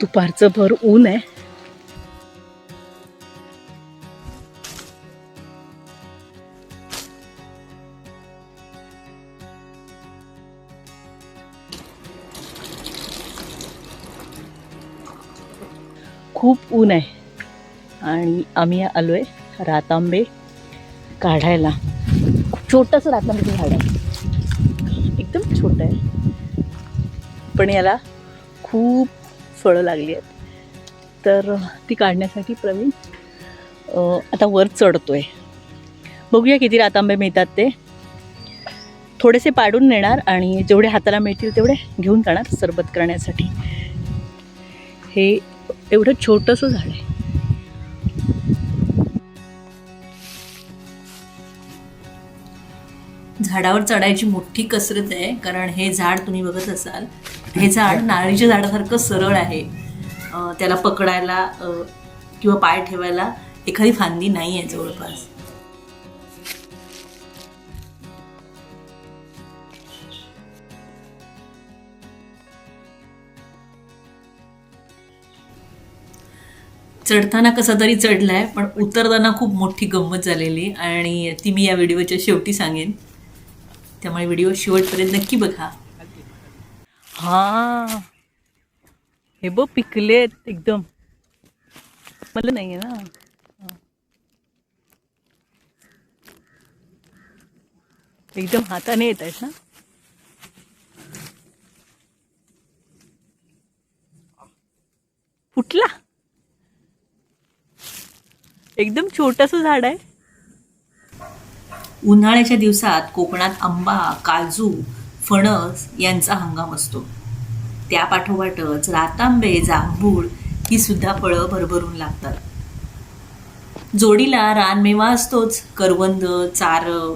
दुपारचं भर ऊन आहे. खूप ऊन आहे आणि आम्ही आलोय रातांबे काढायला. छोटंसं रातांब्याचं झाड आहे, एकदम छोटं आहे, पण याला खूप फळं लागली आहेत. तर ती काढण्यासाठी प्रवीण आता वर चढतोय. बघूया किती रातांबे मिळतात ते. थोडेसे पाडून नेणार आणि जेवढे हाताला मिळतील तेवढे घेऊन जाणार सरबत करण्यासाठी. हे एवढं छोटंसं झाड आहे. झाडावर चढायची मोठी कसरत आहे, कारण हे झाड तुम्ही बघत असाल, हे झाड नारळीच्या झाडासारखं सरळ आहे. त्याला पकडायला किंवा पाय ठेवायला एखादी फांदी नाही आहे जवळपास. चढताना कसा तरी चढलाय, पण उतरताना खूप मोठी गंमत झालेली आणि ती मी या व्हिडिओच्या शेवटी सांगेन. त्यामुळे व्हिडिओ शेवटपर्यंत नक्की बघा. हा, हे बघ पिकलेत एकदम. मला नाही आहे ना. एकदम हाताने येत आहेत ना. फुटला. एकदम छोटंसं झाड आहे. उन्हाळ्याच्या दिवसात कोकणात आंबा, काजू, फणस यांचा हंगाम असतो. त्या पाठोपाठच रातांबे, जांभूळ ही सुद्धा फळं भरभरून लागतात. जोडीला रानमेवा असतोच. करवंद, चारं,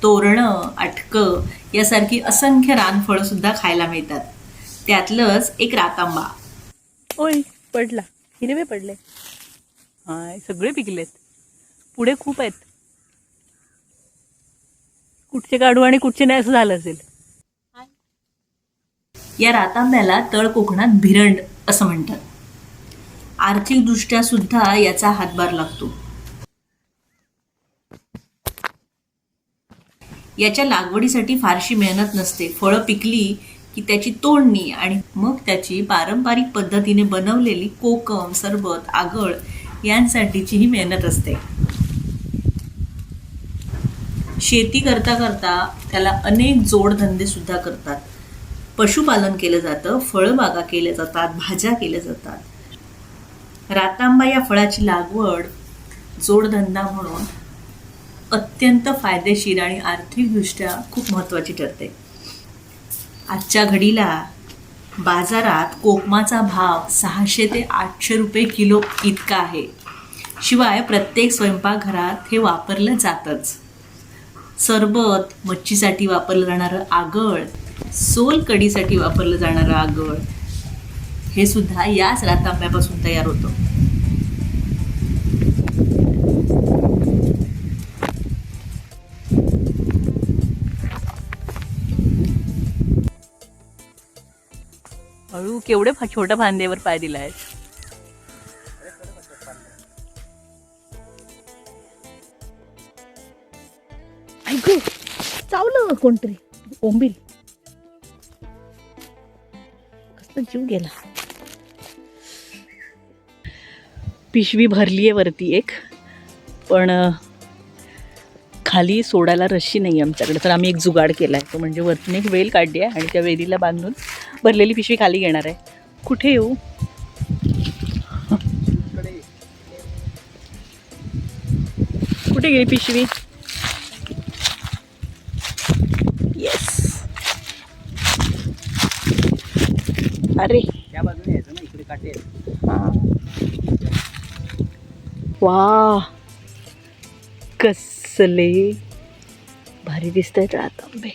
तोरणं, अटकं यासारखी असंख्य रानफळं सुद्धा खायला मिळतात. त्यातलंच एक रातांबा. ओय, पडला. हिरवे पडले. हाय, सगळे पिकलेत. पुढे खूप आहेत. कुठचे काढू आणि कुठचे नाही असं झालं असेल. या रातांब्याला तळ कोकणात भिरंड असं म्हणतात. आर्थिकदृष्ट्या सुद्धा याचा हातभार लागतो. याच्या लागवडीसाठी फारशी मेहनत नसते. फळं पिकली की त्याची तोडणी आणि मग त्याची पारंपरिक पद्धतीने बनवलेली कोकम, सरबत, आगळ यांसाठीची ही मेहनत असते. शेती करता करता त्याला अनेक जोडधंदे सुद्धा करतात. पशुपालन केलं जातं, फळबागा केल्या जातात, भाज्या केल्या जातात. रातांबा या फळाची लागवड जोडधंदा म्हणून अत्यंत फायदेशीर आणि आर्थिकदृष्ट्या खूप महत्त्वाची ठरते. आजच्या घडीला बाजारात कोकमाचा भाव 600 ते 800 रुपये किलो इतका आहे. शिवाय प्रत्येक स्वयंपाकघरात हे वापरलं जातंच. सरबत, मच्छीसाठी वापरलं जाणारं आगळ, सोलकडीसाठी वापरलं जाणारं आगळ हे सुद्धा याच रातांब्यापासून तयार होतं. हळू, केवढे छोट्या फांद्यावर पाय दिलाय. ऐकू, चावलं कोणतरी. ओंबील, कसला जीव गेला. पिशवी भरली आहे वरती एक, पण खाली सोडायला रस्सी नाही आमच्याकडे. तर आम्ही एक जुगाड केला आहे. तो म्हणजे वरतून एक वेल काढली आहे आणि त्या वेलीला बांधून भरलेली पिशवी खाली घेणार आहे. कुठे येऊ? कुठे गेली पिशवी? येस. अरे त्या बाजूने यायचं ना, इकडे काटे आहेत. हां, वा, कसले भारी दिसत आहेत रातांबे.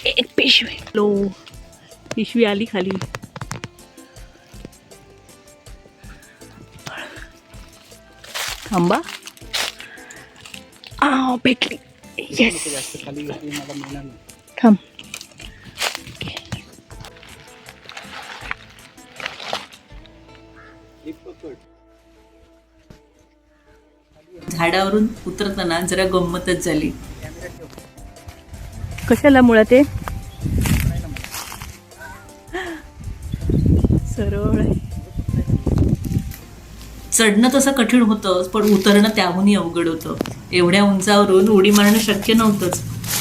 एक पिशवी लो, पिशवी आली खाली. आंबा भेटली. येस. जास्त खाली घेतली मला मिळणार नाही. थांब. एक पकड. झाडावरून उतरताना जरा गंमतच झाली. कॅमेरा ठेव. कशाला मुळात ते सरळ आहे. चढणं तसं कठीण होतं, पण उतरणं त्याहूनही अवघड होतं. एवढ्या उंचावरून उडी मारणं शक्य नव्हतंच.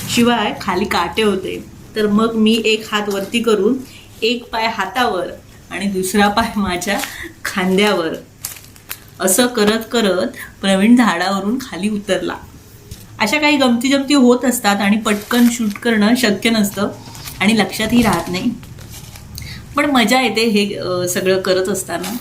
शिवाय खाली काटे होते. तर मग मी एक हात वरती करून एक पाय हातावर आणि दुसरा पाय माझ्या खांद्यावर असं करत करत प्रवीण झाडावरून खाली उतरला. अशा काही गमती जमती होत असतात आणि पटकन शूट करणं शक्य नसतं आणि लक्षातही राहत नाही, पण मजा येते हे सगळं करत असताना.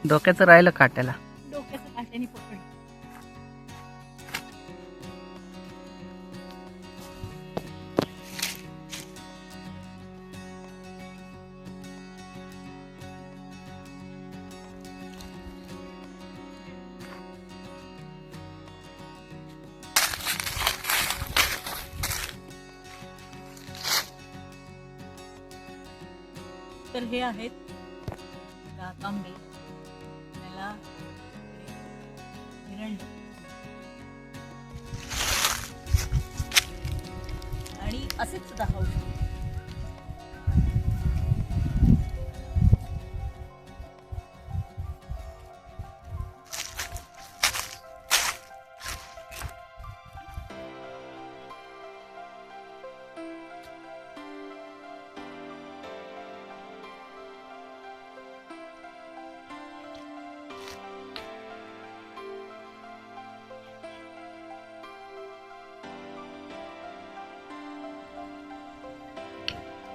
डोक्याचं राहिलं काट्याला. डोक्याच्या काट्याने पकड. तर हे आहेत रातांबे. त्याला हिरंड आणि असेच सुद्धा खाऊ शकतो.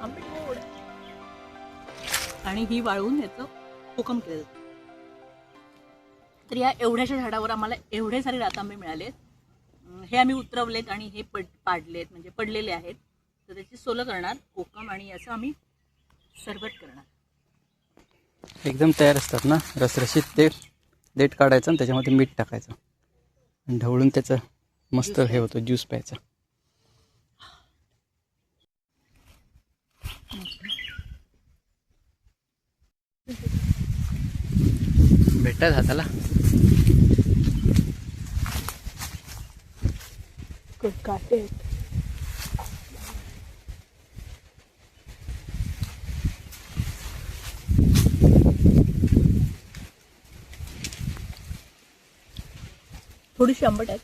आंबट गोड. आणि ही वाळवून याचं कोकम केलं जातं. तर या एवढ्याशा झाडावर आम्हाला एवढे सारे रातांबे मिळालेत. हे आम्ही उतरवलेत आणि हे पाडलेत, म्हणजे पडलेले आहेत. तर त्याची सोलं करणार कोकम आणि याचं आम्ही सरबत करणार. एकदम तयार असतात ना रसरशीत. ते देठ काढायचं आणि त्याच्यामध्ये मीठ टाकायचं आणि ढवळून त्याचं मस्त हे होतं ज्यूस प्यायचं. भेटतात हाताला. काटे आहेत. थोडीशी आंबट आहेत.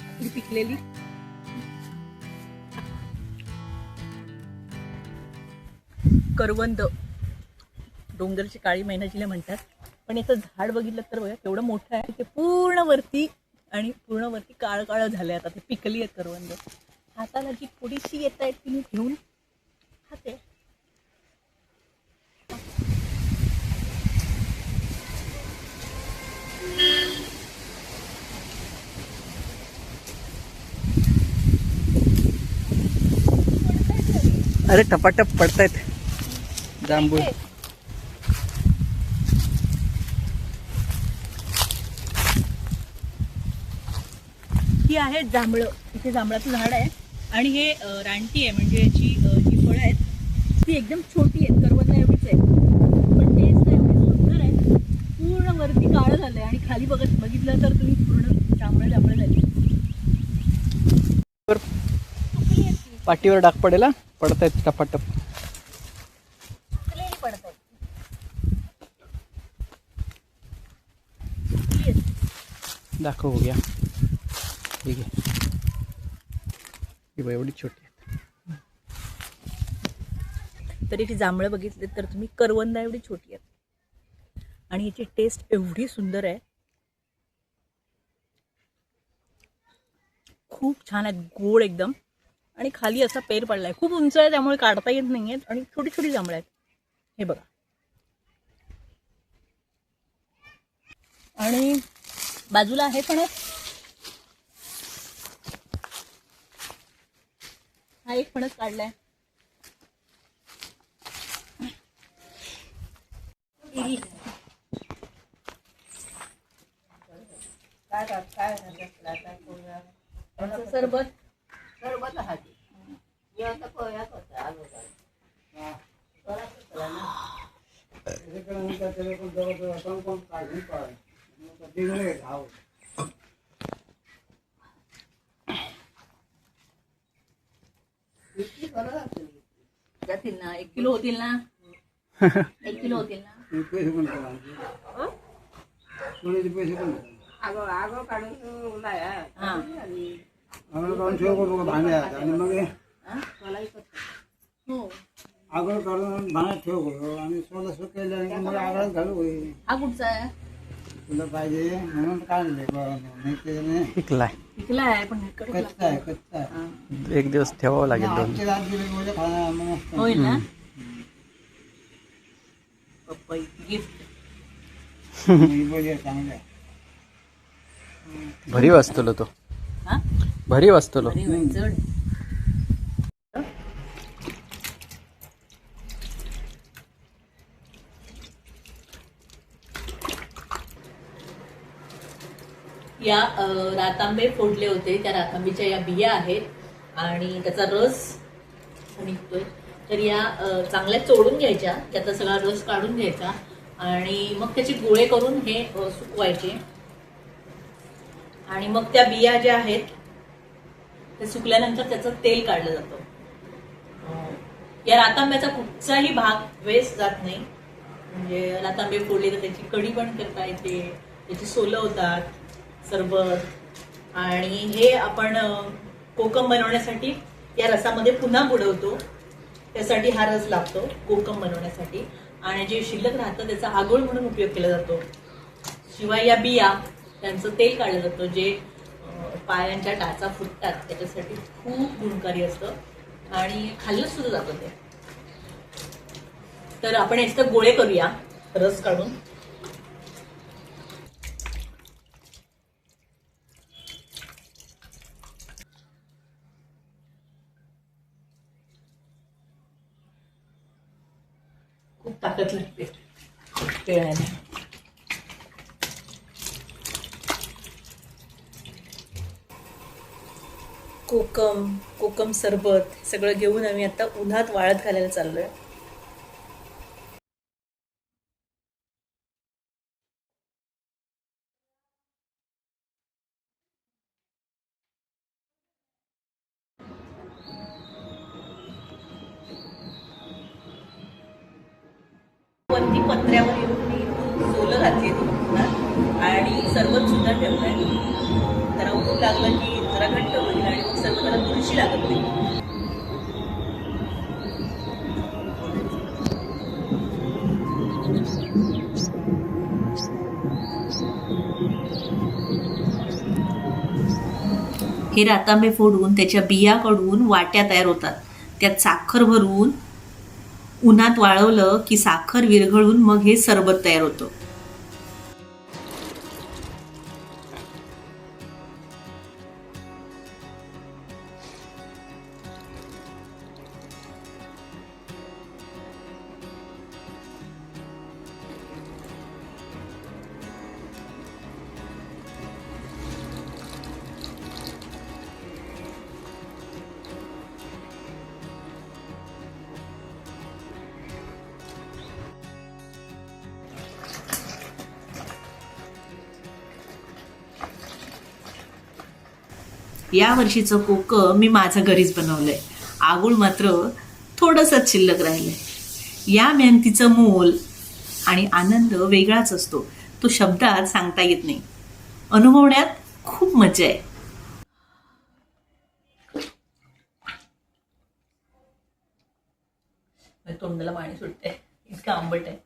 आपली पिकलेली करवंद, डोंगरची काळी मैनाजीला म्हणतात. पण याचं झाड बघितलं तर बघा केवढं मोठं आहे. ते पूर्ण वरती आणि पूर्ण वरती काळ काळ झाले. आता ते पिकली आहेत करवंद. हाताला जी थोडीशी येत आहेत ती मी घेऊन खाते. अरे टपाटप पडतायत जांभूळ. ही आहेत जांभळं. इथे जांभळाचं झाड आहे आणि हे रानटी आहे. म्हणजे याची जी फळं आहेत ती एकदम छोटी आहेत. करवंदा एवढीच आहेत, पण टेस्ट एवढी सुंदर आहे. पूर्ण वरती काळं झालंय आणि खाली बघितलं तर तुम्ही पूर्ण जांभळं जांभळं झाली. पाठीवर डाग पडेल. पडतायत टपाटप. पडत आहेत. दाखव बघूया. ठीक आहे, ही बघ एवढी छोटी आहे. तरी ती जांभळं बघितली तर तुम्ही करवंदा एवढी छोटी आहेत आणि याची टेस्ट एवढी सुंदर आहे. खूप छान आहेत, गोड एकदम. आणि खाली असा पेर पडलाय, खूप उंच आहे त्यामुळे काढता येत नाही आहेत. आणि छोटी छोटी जांभळं आहेत, हे बघा. आणि बाजूला आहे फणस. हा एक फणस काढलाय. सरबत जातील ना, 1 किलो होतील ना. 1 किलो होतील ना. आगळ काढून भाण्यात ठेव आणि सोला सुकल्याने मला आगळात घालू. हा कुठचा आहे? तुला पाहिजे म्हणून काढले. पिकलाय. पिकला आहे पण कडक कच्चा आहे, कच्चा आहे. एक दिवस ठेवावं लागेल. 2 आजची रात गेली म्हणजे खाणार मस्त. होईल ना. पपई गिफ्ट. ही बोली आहे, चांगली आहे. भरीव असतो तो. हा भरीव असतो. बरी होईल, जड. या रातांबे फोडले होते, त्या रातांबीच्या या बिया आहेत आणि त्याचा रस निघतोय. तर या चांगल्या चोडून घ्यायच्या, त्याचा सगळा रस काढून घ्यायचा आणि मग त्याचे गोळे करून हे सुकवायचे. आणि मग त्या बिया ज्या आहेत ते सुकल्यानंतर त्याचं तेल काढलं जातं. या रातांब्याचा कुठचाही भाग वेस्ट जात नाही. म्हणजे रातांबे फोडले तर त्याची कढी पण करता येते, त्याची सोलं होतात, सरबत. आणि हे आपण कोकम बनवण्यासाठी या रसामध्ये पुन्हा बुडवतो. त्यासाठी हा रस लागतो कोकम बनवण्यासाठी. आणि जे शिल्लक राहतं त्याचा आगोळ म्हणून उपयोग केला जातो. शिवाय या बिया त्यांचं तेल काढलं जातं, जे पायांच्या टाचा फुटतात त्याच्यासाठी खूप गुणकारी असतं आणि खाल्लं सुद्धा जातं ते. तर आपण याचे गोळे करूया रस काढून. खूप ताकद लागते पेळायला. कोकम सरबत सगळं घेऊन आम्ही आता उन्हात वाळत घालायला चाललोय. वरती पत्र्यावर येऊन मी सोलं घातली आणि सरबत सुद्धा ठेवलंय. जरा ऊन लागलं की जरा घट्ट होईल आणि मग सरबताला तुळशी लागत नाही. हे रातांबे फोडून त्याच्या बिया काढून वाट्या तयार होतात. त्यात साखर भरून उन्हात वाळवलं की साखर विरघळून मग हे सरबत तयार होतं. या वर्षीचं कोकम मी माझं घरीच बनवलंय. आगुळ मात्र थोडंसंच शिल्लक राहिलंय. या मेहनतीचं मोल आणि आनंद वेगळाच असतो, तो शब्दात सांगता येत नाही. अनुभवण्यात खूप मजा आहे. तोंडाला पाणी सुटते, इतकं आंबट आहे.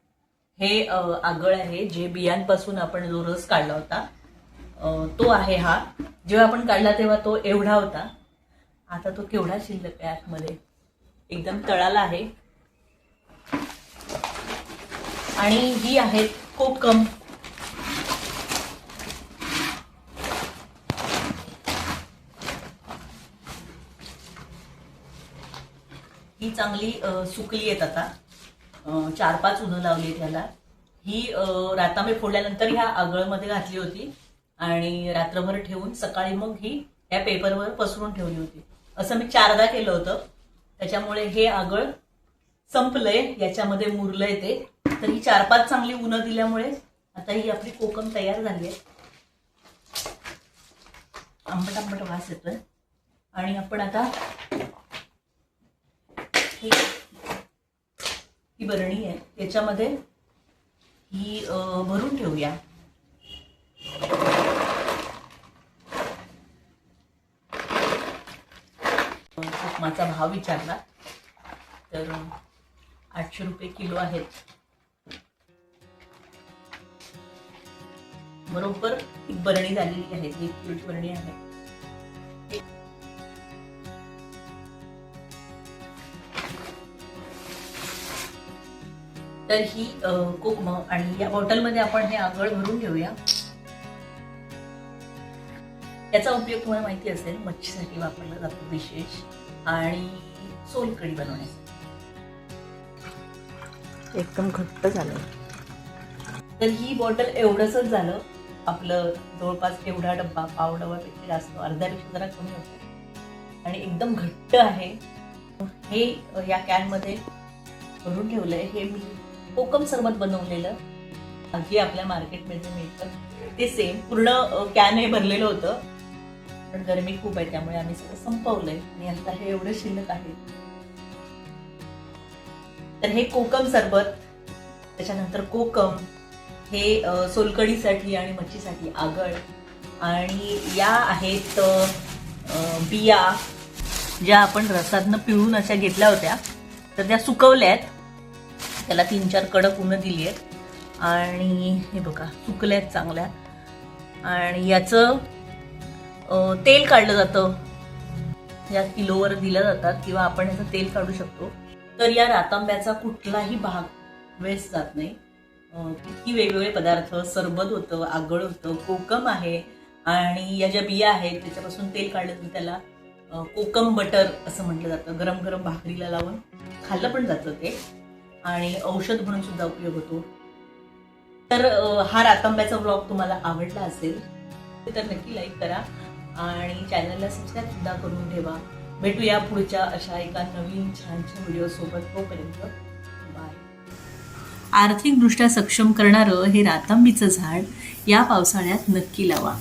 हे आगळ आहे जे बियांपासून आपण जो रस काढला होता तो आहे हा. जेव्हा आपण काढला तेव्हा तो एवढा होता, आता तो केवढा शिल्लक आहे आतमध्ये, एकदम तळाला आहे. आणि ही आहेत कोकम. ही चांगली सुकली आहेत आता, 4-5 उन्हं लावली त्याला. ही रातांबे फोडल्यानंतर ह्या आगळमध्ये घातली होती आणि रात्रभर ठेवून सकाळी मग ही या पेपरवर पसरून ठेवली होती. असं मी 4दा केलं होतं, त्याच्यामुळे हे आगळ संपलंय, याच्यामध्ये मुरलंय ते. तर ही 4-5 चांगली उन्हं दिल्यामुळे आता ही आपली कोकम तयार झाली आहे. आंबट आंबट वास येतोय. आणि आपण आता ही बरणी आहे त्याच्यामध्ये ही भरून ठेवूया. कोकमाचा भाव विचारला तर 800 रुपये किलो आहेत. बरोबर एक बरणी झालेली आहे, 1 किलोची बरणी आहे. तर ही कोकम आणि या बॉटलमध्ये आपण हे आगळ भरून घेऊया. याचा उपयोग तुम्हाला माहिती असेल, मच्छीसाठी वापरला जातो विशेष, आणि सोलकढी बनवण्यासाठी. एकदम घट्ट झालं. तर ही बॉटल एवढंच झालं आपलं, जवळपास एवढा डब्बा, पाव डब्यापेक्षा जास्त, अर्ध्यापेक्षा जरा कमी होतं आणि एकदम घट्ट आहे. हे या कॅनमध्ये भरून ठेवलंय. हे मी कोकम सरबत बनवलेलं जे आपल्या मार्केटमध्ये मिळतं ते सेम. पूर्ण कॅन हे भरलेलं होतं, पण गरमी खूप आहे त्यामुळे आम्ही सगळं संपवलंय आणि आता हे एवढं शिल्लक आहे. तर हे कोकम सरबत, त्याच्यानंतर कोकम, हे सोलकढीसाठी आणि मच्छीसाठी आगळ, आणि या आहेत बिया ज्या आपण रसातनं पिळून अशा घेतल्या होत्या, तर त्या सुकवल्यात. त्याला 3-4 कडक उन्हं दिली आहेत आणि हे बघा सुकल्यात चांगल्या. आणि याचं तेल काढलं जातं, या किलोवर दिल्या जातात किंवा आपण याचं तेल काढू शकतो. तर या रातांब्याचा कुठलाही भाग वेस्ट जात नाही. किती वेगवेगळे पदार्थ, सरबत होतं, आगळ होतं, कोकम आहे, आणि या ज्या बिया आहेत त्याच्यापासून तेल काढलं तर त्याला कोकम बटर असं म्हटलं जातं. गरम गरम भाकरीला लावून खाल्लं पण जातं ते, आणि औषध म्हणून सुद्धा उपयोग होतो. तर हा रातांब्याचा ब्लॉग तुम्हाला आवडला असेल तर नक्की लाईक करा आणि चॅनलला सबस्क्राईब सुद्धा करून ठेवा. भेटूया पुढच्या अशा एका नवीन छानशा व्हिडिओ सोबत. तोपर्यंत बाय. आर्थिकदृष्ट्या सक्षम करणारं हे रातांबीचं झाड या पावसाळ्यात नक्की लावा.